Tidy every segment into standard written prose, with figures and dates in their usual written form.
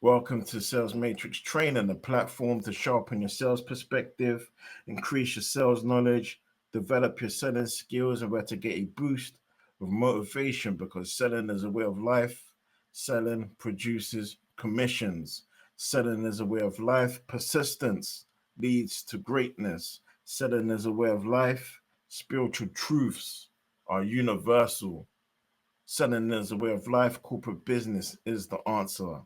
Welcome to Sales Matrix Training, a platform to sharpen your sales perspective, increase your sales knowledge, develop your selling skills, and where to get a boost of motivation because selling is a way of life. Selling produces commissions. Selling is a way of life. Persistence leads to greatness. Selling is a way of life. Spiritual truths are universal. Selling is a way of life. Corporate business is the answer.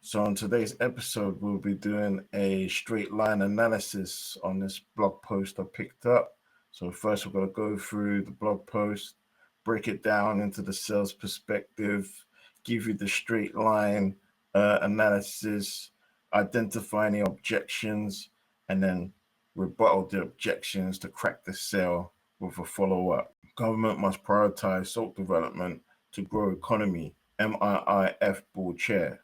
So, in today's episode, we'll be doing a straight line analysis on this blog post I picked up. So, first, we're going to go through the blog post, break it down into the sales perspective, give you the straight line analysis, identify any objections, and then rebuttal the objections to crack the sale with a follow up. Government must prioritize salt development to grow economy. MIIF board chair.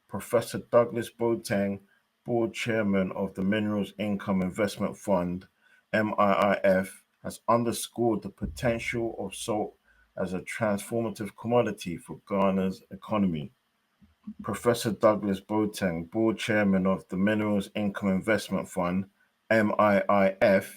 Professor Douglas Boateng, board chairman of the Minerals Income Investment Fund, MIIF, has underscored the potential of salt as a transformative commodity for Ghana's economy. Professor Douglas Boateng, board chairman of the Minerals Income Investment Fund, MIIF,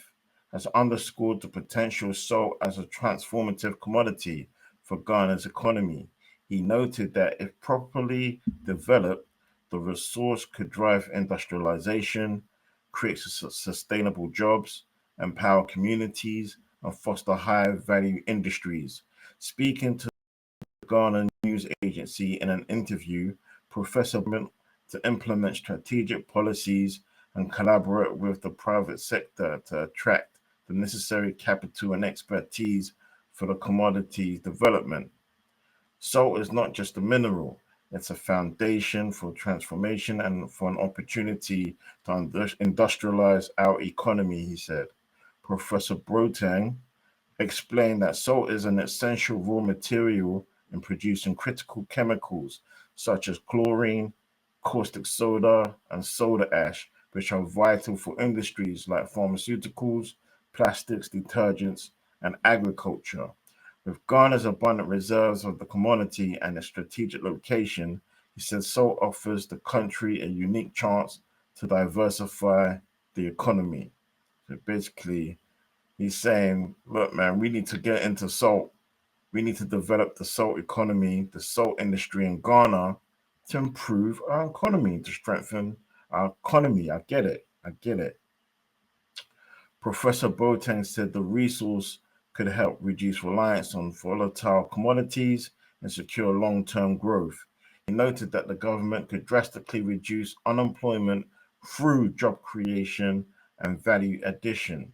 has underscored the potential of salt as a transformative commodity for Ghana's economy. He noted that if properly developed, the resource could drive industrialization, create sustainable jobs, empower communities, and foster higher value industries. Speaking to the Ghana News Agency in an interview, Professor to implement strategic policies and collaborate with the private sector to attract the necessary capital and expertise for the commodity development. Salt is not just a mineral, it's a foundation for transformation and for an opportunity to industrialize our economy, he said. Professor Brotang explained that salt is an essential raw material in producing critical chemicals such as chlorine, caustic soda, and soda ash, which are vital for industries like pharmaceuticals, plastics, detergents, and agriculture. With Ghana's abundant reserves of the commodity and its strategic location, he said salt offers the country a unique chance to diversify the economy. So basically, he's saying, look, man, we need to get into salt. We need to develop the salt economy, the salt industry in Ghana to improve our economy, to strengthen our economy. I get it. I get it. Professor Boateng said the resource could help reduce reliance on volatile commodities and secure long-term growth. He noted that the government could drastically reduce unemployment through job creation and value addition.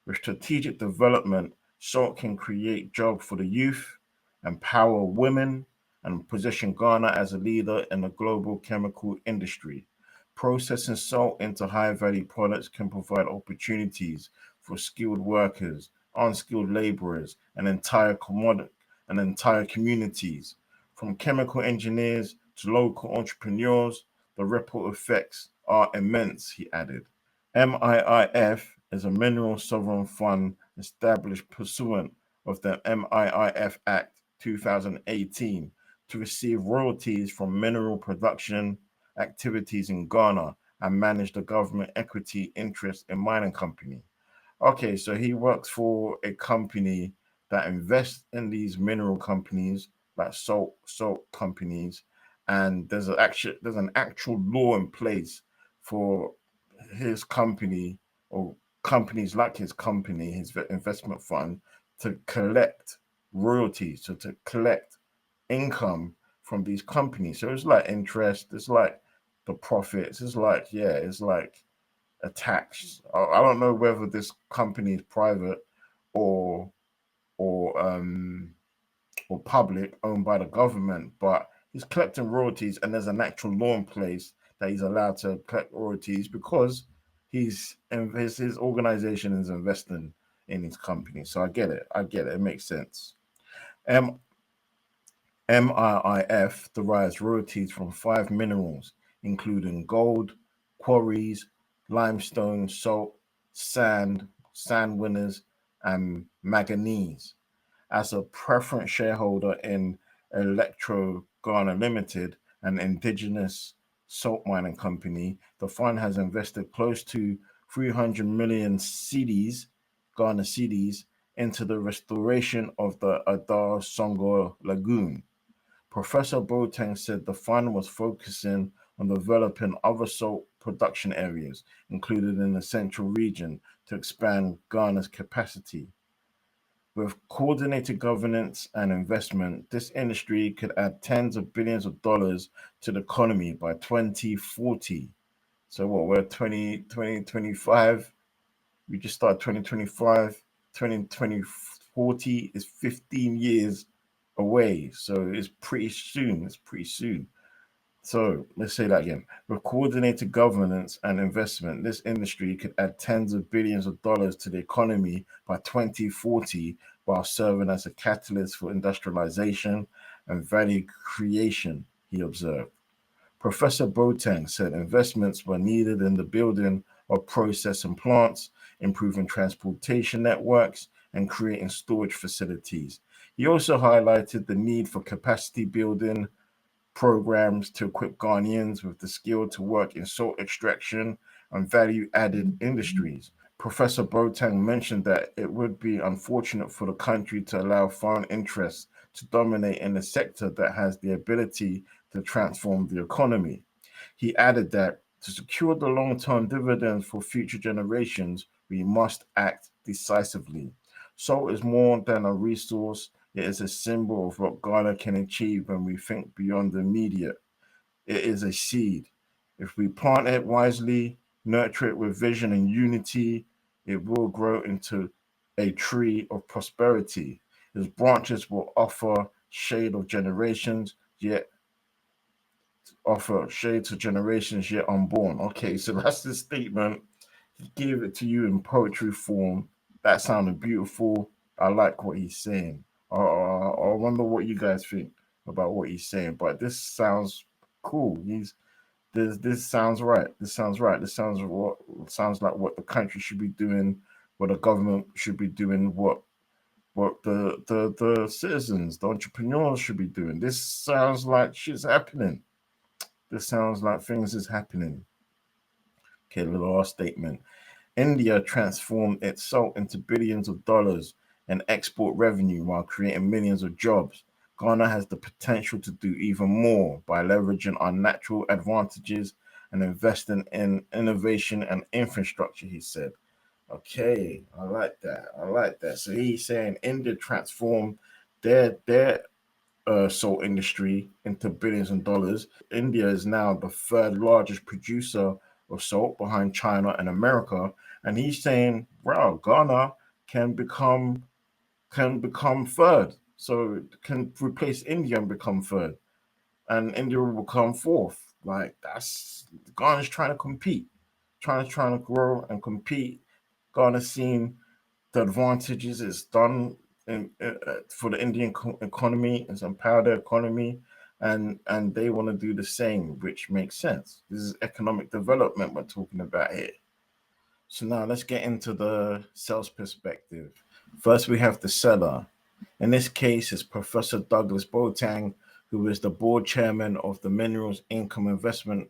With strategic development, salt can create jobs for the youth, empower women, and position Ghana as a leader in the global chemical industry. Processing salt into high-value products can provide opportunities for skilled workers, unskilled laborers, and entire communities. From chemical engineers to local entrepreneurs, the ripple effects are immense, he added. MIIF is a mineral sovereign fund established pursuant of the MIIF Act 2018 to receive royalties from mineral production activities in Ghana and manage the government equity interest in mining company. Okay, so he works for a company that invests in these mineral companies, like salt companies, and there's an actual law in place for his company or companies like his company, his investment fund, to collect royalties, so to collect income from these companies. So it's like interest, it's like the profits, it's like, yeah, it's like a tax. I don't know whether this company is private or or um or public, owned by the government, but he's collecting royalties, and there's an actual law in place that he's allowed to collect royalties because his organization is investing in his company. So I get it. I get it. It makes sense. M MIIF derives royalties from five minerals, including gold, quarries, limestone, salt, sand winners, and manganese. As a preference shareholder in Electro Ghana Limited an indigenous salt mining company. The fund has invested close to 300 million cedis, Ghana cedis, into the restoration of the Adar Songo Lagoon. Professor Boateng said the fund was focusing on developing other salt production areas, included in the central region, to expand Ghana's capacity. With coordinated governance and investment, this industry could add tens of billions of dollars to the economy by 2040. So what, we're 2025, we just started 2025, 2040 is 15 years away. So it's pretty soon. It's pretty soon. So let's say that again. With coordinated governance and investment, this industry could add tens of billions of dollars to the economy by 2040 while serving as a catalyst for industrialization and value creation, he observed. Professor Boateng said investments were needed in the building of processing plants, improving transportation networks, and creating storage facilities. He also highlighted the need for capacity building programs to equip Ghanaians with the skill to work in salt extraction and value added industries. Professor Boateng mentioned that it would be unfortunate for the country to allow foreign interests to dominate in a sector that has the ability to transform the economy. He added that to secure the long term dividends for future generations, we must act decisively. Salt is more than a resource, it is a symbol of what Ghana can achieve when we think beyond the immediate. It is a seed. If we plant it wisely, nurture it with vision and unity, it will grow into a tree of prosperity. Its branches will offer shade to generations yet unborn. Okay, so that's the statement. He gave it to you in poetry form. That sounded beautiful. I like what he's saying. I wonder what you guys think about what he's saying, but this sounds cool. This sounds right. This sounds right. This sounds like what the country should be doing, what the government should be doing, what the citizens, the entrepreneurs should be doing. This sounds like shit's happening. This sounds like things is happening. Okay, the last statement. India transformed its salt into billions of dollars in export revenue while creating millions of jobs. Ghana has the potential to do even more by leveraging our natural advantages and investing in innovation and infrastructure, he said. Okay, I like that. I like that. So he's saying India transformed their salt industry into billions of dollars. India is now the third largest producer of salt behind China and America. And he's saying, wow, Ghana can become third. So it can replace India and become third. And India will become fourth. Like that's Ghana's trying to compete, trying to grow and compete. Ghana's seen the advantages it's done for the Indian economy. It's empowered the economy, and they want to do the same, which makes sense. This is economic development we're talking about here. So now let's get into the sales perspective. First, we have the seller. In this case, it's Professor Douglas Boateng, who is the board chairman of the Minerals Income Investment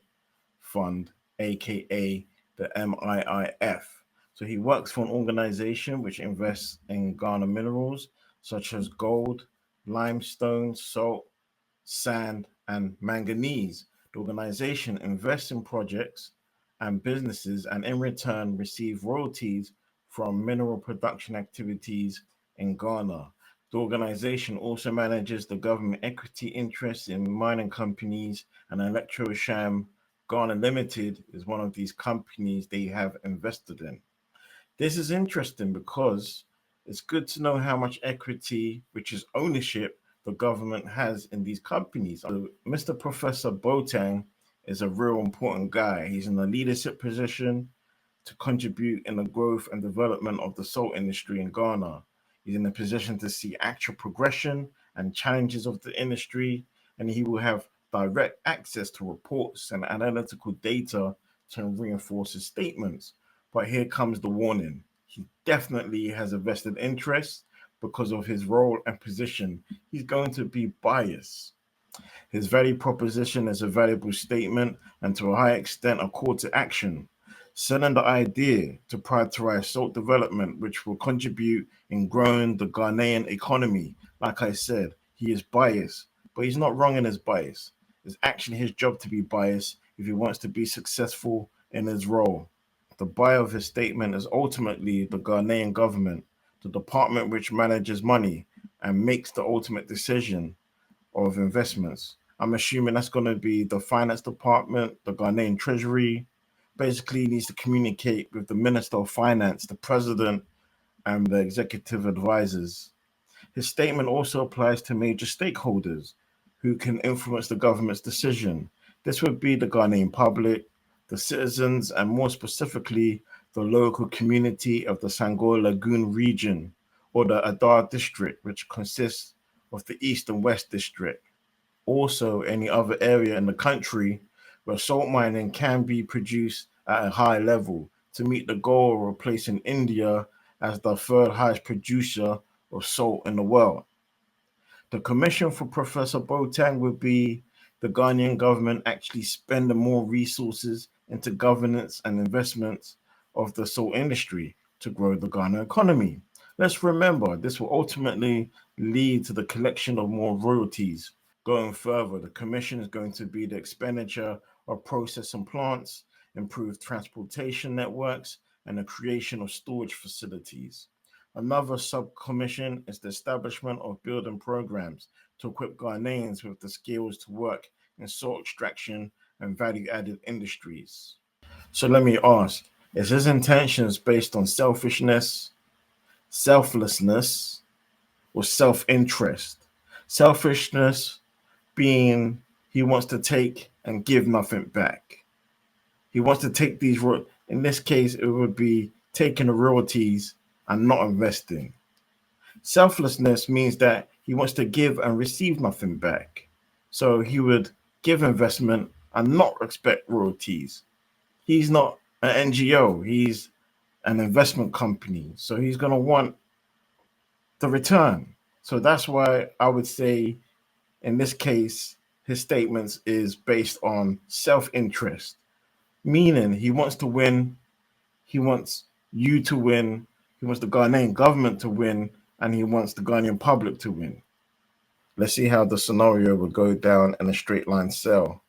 Fund, aka the MIIF. So he works for an organization which invests in Ghana minerals such as gold, limestone, salt, sand, and manganese. The organization invests in projects and businesses and in return receive royalties from mineral production activities in Ghana. The organization also manages the government equity interests in mining companies, and Electrosham Ghana Limited is one of these companies they have invested in. This is interesting because it's good to know how much equity, which is ownership, the government has in these companies. So Mr. Professor Boateng is a real important guy. He's in a leadership position to contribute in the growth and development of the salt industry in Ghana. He's in a position to see actual progression and challenges of the industry, and he will have direct access to reports and analytical data to reinforce his statements. But here comes the warning. He definitely has a vested interest because of his role and position. He's going to be biased. His very proposition is a valuable statement and to a high extent a call to action, selling the idea to prioritize salt development, which will contribute in growing the Ghanaian economy. Like I said, he is biased, but he's not wrong in his bias. It's actually his job to be biased if he wants to be successful in his role. The buyer of his statement is ultimately the Ghanaian government, the department which manages money and makes the ultimate decision of investments. I'm assuming that's going to be the finance department, the Ghanaian treasury. Basically, he needs to communicate with the minister of finance, the president, and the executive advisors. His statement also applies to major stakeholders who can influence the government's decision. This would be the Ghanaian public, the citizens, and more specifically, the local community of the Sangoa Lagoon region or the Adar district, which consists of the East and West district. Also, any other area in the country where salt mining can be produced at a high level to meet the goal of replacing India as the third highest producer of salt in the world. The commission for Professor Boateng would be the Ghanaian government actually spending more resources into governance and investments of the salt industry to grow the Ghana economy. Let's remember, this will ultimately lead to the collection of more royalties. Going further, the commission is going to be the expenditure of processing plants, improved transportation networks, and the creation of storage facilities. Another sub-commission is the establishment of building programs to equip Ghanaians with the skills to work in salt extraction and value-added industries. So let me ask, is his intentions based on selfishness, selflessness, or self-interest? Selfishness being he wants to take and give nothing back. He wants to take these, in this case, it would be taking the royalties and not investing. Selflessness means that he wants to give and receive nothing back. So he would give investment and not expect royalties. He's not an NGO, he's an investment company. So he's going to want the return. So that's why I would say in this case, his statements is based on self-interest, meaning he wants to win, he wants you to win, he wants the Ghanaian government to win, and he wants the Ghanaian public to win. Let's see how the scenario would go down in a straight line cell.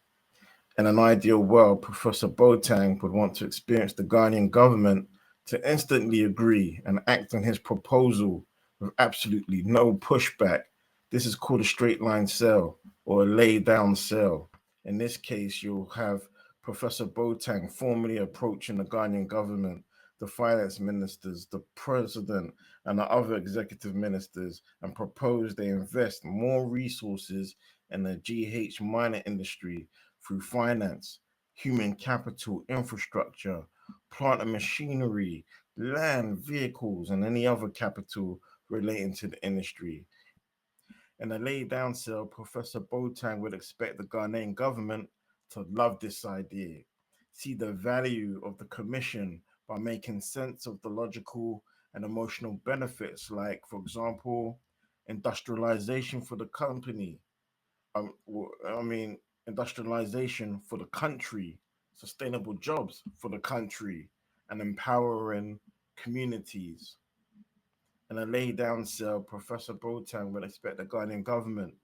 In an ideal world, Professor Boateng would want to experience the Ghanaian government to instantly agree and act on his proposal with absolutely no pushback. This is called a straight line cell or a lay down cell. In this case, you'll have Professor Boateng formally approaching the Ghanaian government, the finance ministers, the president, and the other executive ministers, and propose they invest more resources in the GH mining industry through finance, human capital, infrastructure, plant and machinery, land, vehicles, and any other capital relating to the industry. In a lay down cell, Professor Boateng would expect the Ghanaian government to love this idea, see the value of the commission by making sense of the logical and emotional benefits, like, for example, industrialization for the company, um, I mean, industrialization for the country, sustainable jobs for the country, and empowering communities. In a lay down cell, Professor Boateng would expect the Ghanaian government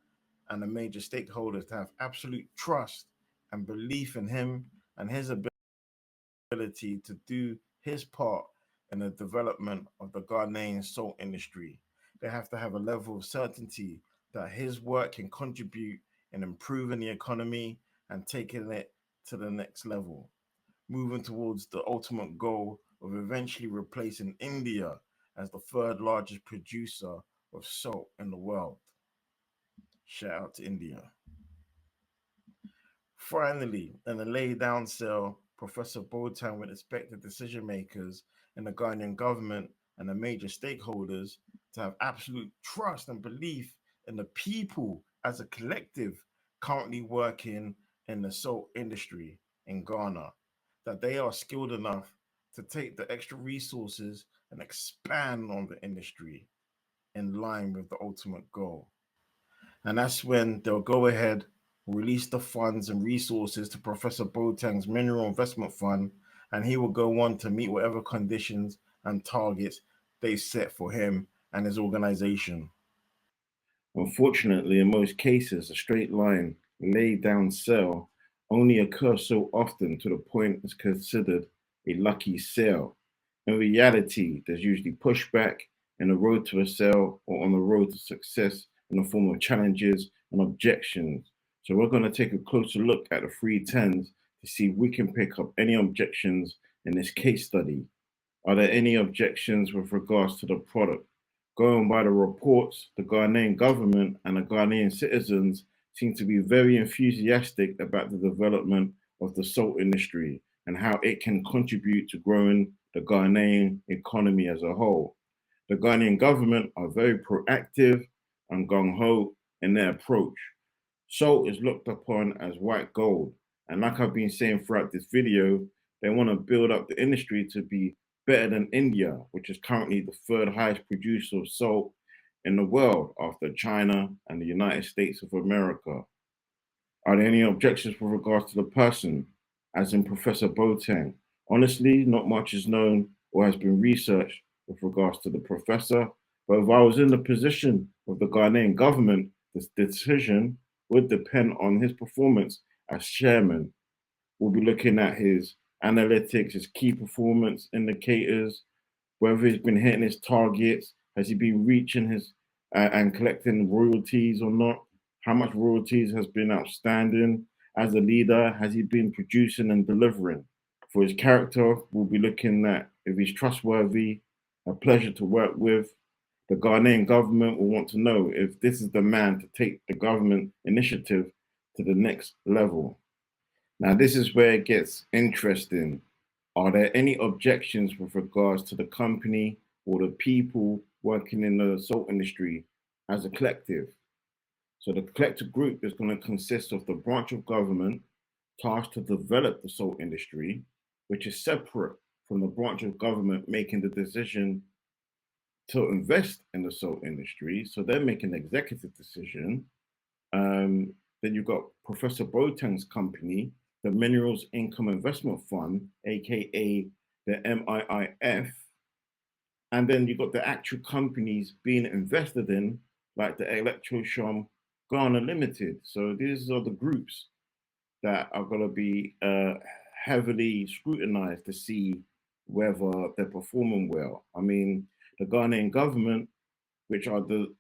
and the major stakeholders to have absolute trust and belief in him and his ability to do his part in the development of the Ghanaian salt industry. They have to have a level of certainty that his work can contribute in improving the economy and taking it to the next level, moving towards the ultimate goal of eventually replacing India as the third largest producer of salt in the world. Shout out to India. Finally, in the lay down cell, Professor Boateng would expect the decision makers in the Ghanaian government and the major stakeholders to have absolute trust and belief in the people as a collective currently working in the salt industry in Ghana, that they are skilled enough to take the extra resources and expand on the industry in line with the ultimate goal. And that's when they'll go ahead will release the funds and resources to Professor Boateng's mineral investment fund, and he will go on to meet whatever conditions and targets they set for him and his organization. Unfortunately, in most cases, a straight line, laid down sale only occurs so often to the point it's considered a lucky sale. In reality, there's usually pushback in the road to a sale or on the road to success in the form of challenges and objections. So we're going to take a closer look at the three tens to see if we can pick up any objections in this case study. Are there any objections with regards to the product? Going by the reports, the Ghanaian government and the Ghanaian citizens seem to be very enthusiastic about the development of the salt industry and how it can contribute to growing the Ghanaian economy as a whole. The Ghanaian government are very proactive and gung ho in their approach. Salt is looked upon as white gold. And like I've been saying throughout this video, they want to build up the industry to be better than India, which is currently the third highest producer of salt in the world after China and the United States of America. Are there any objections with regards to the person, as in Professor Boateng? Honestly, not much is known or has been researched with regards to the professor. But if I was in the position of the Ghanaian government, this decision would depend on his performance as chairman. We'll be looking at his analytics, his key performance indicators, whether he's been hitting his targets, has he been reaching his and collecting royalties or not, how much royalties has been outstanding as a leader, has he been producing and delivering. For his character, we'll be looking at if he's trustworthy, a pleasure to work with. The Ghanaian government will want to know if this is the man to take the government initiative to the next level. Now, this is where it gets interesting. Are there any objections with regards to the company or the people working in the salt industry as a collective? So the collective group is going to consist of the branch of government tasked to develop the salt industry, which is separate from the branch of government making the decision to invest in the salt industry. So they're making an executive decision. Then you've got Professor Boateng's company, the Minerals Income Investment Fund, aka the MIIF. And then you've got the actual companies being invested in, like the Electrosham Ghana Limited. So these are the groups that are going to be heavily scrutinized to see whether they're performing well. I mean, the Ghanaian government, which are the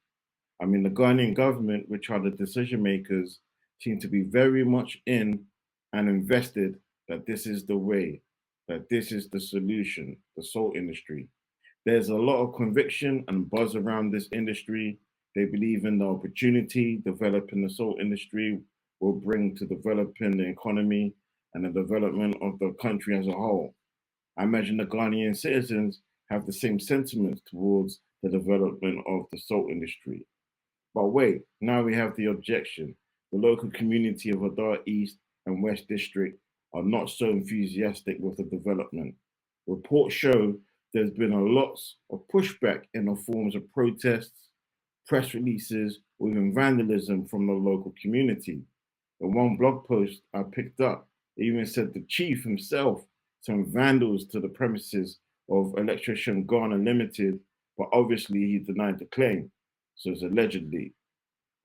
the Ghanaian government, which are the decision makers, seem to be very much in and invested that this is the way, that this is the solution, the salt industry. There's a lot of conviction and buzz around this industry. They believe in the opportunity developing the salt industry will bring to developing the economy and the development of the country as a whole. I imagine the Ghanaian citizens have the same sentiments towards the development of the salt industry. But wait, now we have the objection. The local community of Adar East and West District are not so enthusiastic with the development. Reports show there's been a lot of pushback in the forms of protests, press releases, or even vandalism from the local community. In one blog post I picked up, it even said the chief himself sent vandals to the premises of Electrician Ghana Limited, but obviously he denied the claim. So it's allegedly.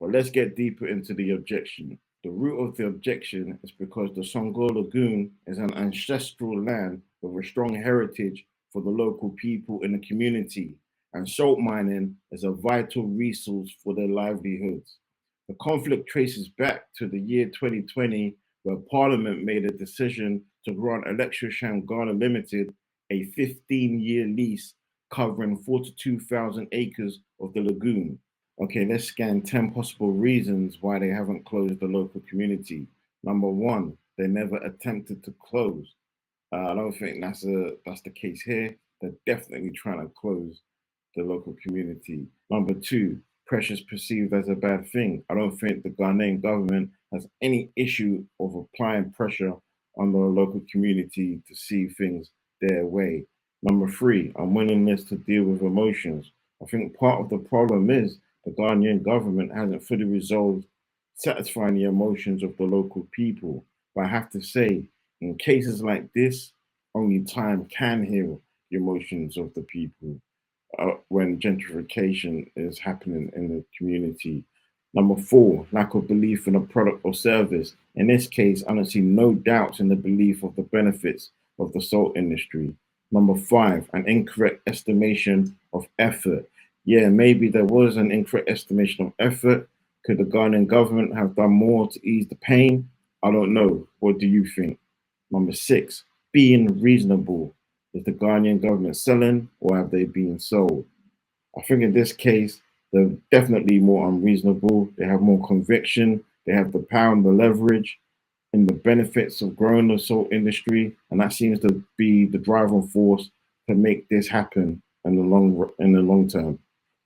But let's get deeper into the objection. The root of the objection is because the Songo Lagoon is an ancestral land with a strong heritage for the local people in the community, and salt mining is a vital resource for their livelihoods. The conflict traces back to the year 2020, where Parliament made a decision to grant Electrosham Ghana Limited a 15-year lease covering 42,000 acres of the lagoon. Okay, let's scan 10 possible reasons why they haven't closed the local community. Number one, they never attempted to close. I don't think that's the case here. They're definitely trying to close the local community. Number two, pressure is perceived as a bad thing. I don't think the Ghanaian government has any issue of applying pressure on the local community to see things their way. Number three, unwillingness to deal with emotions. I think part of the problem is the Ghanaian government hasn't fully resolved satisfying the emotions of the local people. But I have to say, in cases like this, only time can heal the emotions of the people when gentrification is happening in the community. Number four, lack of belief in a product or service. In this case, I don't see no doubts in the belief of the benefits of the salt industry. Number five, an incorrect estimation of effort. Yeah, maybe there was an incorrect estimation of effort. Could the Ghanaian government have done more to ease the pain? I don't know. What do you think? Number six, being reasonable. Is the Ghanaian government selling or have they been sold? I think in this case, they're definitely more unreasonable. They have more conviction. They have the power and the leverage and the benefits of growing the salt industry, and that seems to be the driving force to make this happen in the long term.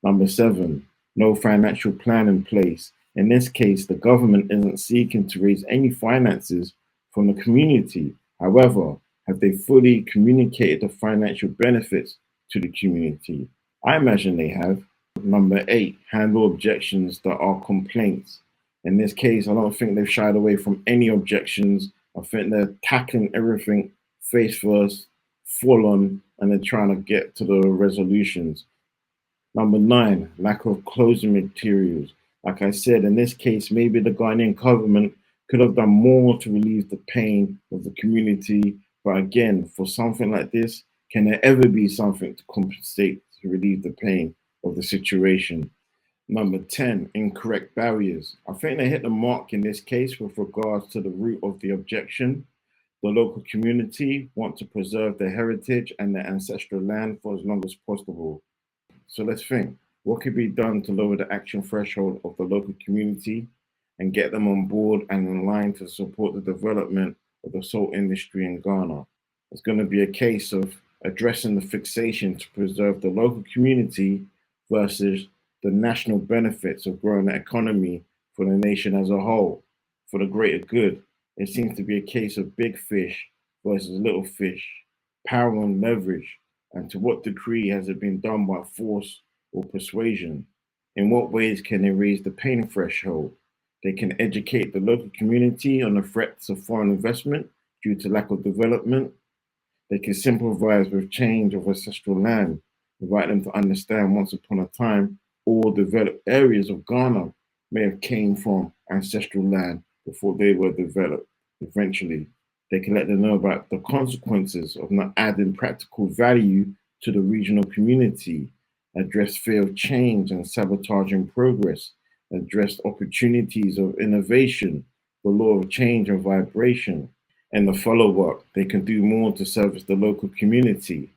Number seven, no financial plan in place. In this case, the government isn't seeking to raise any finances from the community. However, have they fully communicated the financial benefits to the community? I imagine they have. Number eight, handle objections that are complaints. In this case, I don't think they've shied away from any objections. I think they're tackling everything face first, full on, and they're trying to get to the resolutions. Number nine, lack of closing materials. Like I said, in this case, maybe the Ghanaian government could have done more to relieve the pain of the community. But again, for something like this, can there ever be something to compensate to relieve the pain of the situation? Number 10, incorrect barriers. I think they hit the mark in this case with regards to the root of the objection. The local community want to preserve their heritage and their ancestral land for as long as possible. So let's think, what could be done to lower the action threshold of the local community and get them on board and in line to support the development of the salt industry in Ghana? It's going to be a case of addressing the fixation to preserve the local community versus the national benefits of growing the economy for the nation as a whole, for the greater good. It seems to be a case of big fish versus little fish, power and leverage, and to what degree has it been done by force or persuasion? In what ways can they raise the pain threshold? They can educate the local community on the threats of foreign investment due to lack of development. They can sympathize with change of ancestral land, invite them to understand once upon a time all developed areas of Ghana may have came from ancestral land before they were developed. Eventually, they can let them know about the consequences of not adding practical value to the regional community, address fear of change and sabotaging progress, address opportunities of innovation, the law of change and vibration, and the follow up. They can do more to service the local community.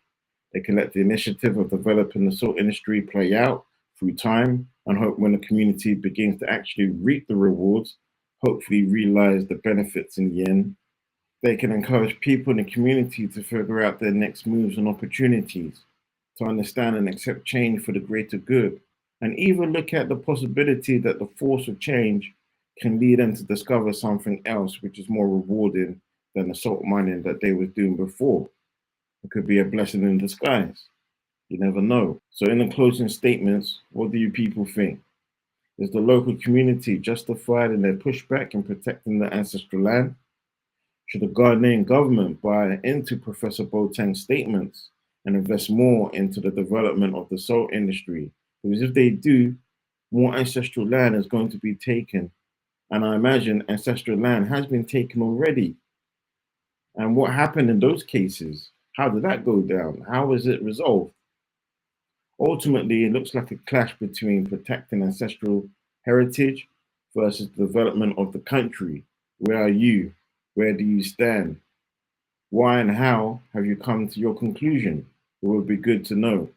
They can let the initiative of developing the salt industry play out through time and hope when the community begins to actually reap the rewards, hopefully realize the benefits in the end. They can encourage people in the community to figure out their next moves and opportunities, to understand and accept change for the greater good, and even look at the possibility that the force of change can lead them to discover something else which is more rewarding than the salt mining that they were doing before. It could be a blessing in disguise. You never know. So, in the closing statements, what do you people think? Is the local community justified in their pushback in protecting the ancestral land? Should the Ghanaian government buy into Professor Boateng's statements and invest more into the development of the salt industry? Because if they do, more ancestral land is going to be taken. And I imagine ancestral land has been taken already. And what happened in those cases? How did that go down? How was it resolved? Ultimately, it looks like a clash between protecting ancestral heritage versus the development of the country. Where are you? Where do you stand? Why and how have you come to your conclusion? It would be good to know.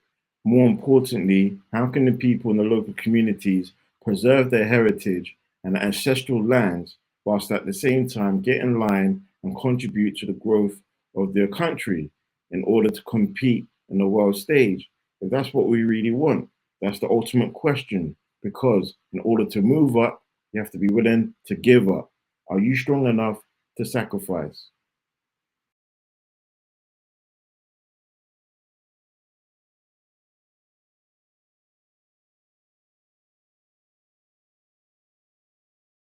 More importantly, how can the people in the local communities preserve their heritage and ancestral lands whilst at the same time get in line and contribute to the growth of their country in order to compete in the world stage? If that's what we really want, that's the ultimate question. Because in order to move up, you have to be willing to give up. Are you strong enough to sacrifice?